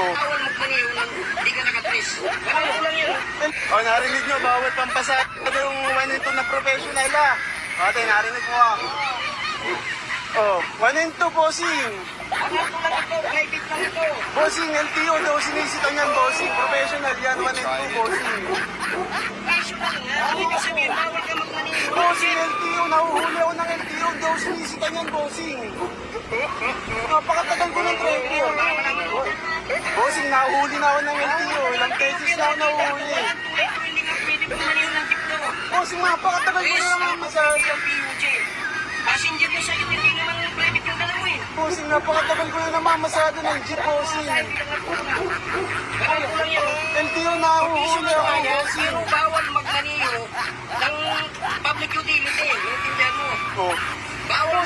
Oh. Bawal magmaniho nang hindi ka nakatrace. Wala lang yan. Oh, narinig nyo, bawal pampasada yung 1 and 2 na professional ah. Ate, narinig mo ah. Oh, 1 and 2, bossing. Ano lang ito? Private lang ito. Bossing, LTO daw sinisitan yan, bossing. Professional yan, 1 and 2, bossing. Presyo lang nga. Hindi ka sabihin, bawal ka magmaniho. Bossing, LTO, nahuhuli ako ng LTO daw sinisitan yan, bossing. Napakatagal ko ng training. Bossing, nahuhuli na ako ng LTO. Ilang beses na ako nahuhuli. Hindi nga pwede magmaniho ng jeep to. Bossing, napakatagal ko na naman masaya. Yung PUJ. Passenger mo sa'yo, hindi naman private yung dala mo eh. Bossing, napakatagal ko na namamasada ng jeep, bossing. Bawal ko lang yan. LTO, nahuhuli ako, bossing. Pero bawal magmaniho ng public utility. Intindihan mo. Oh. Bawal.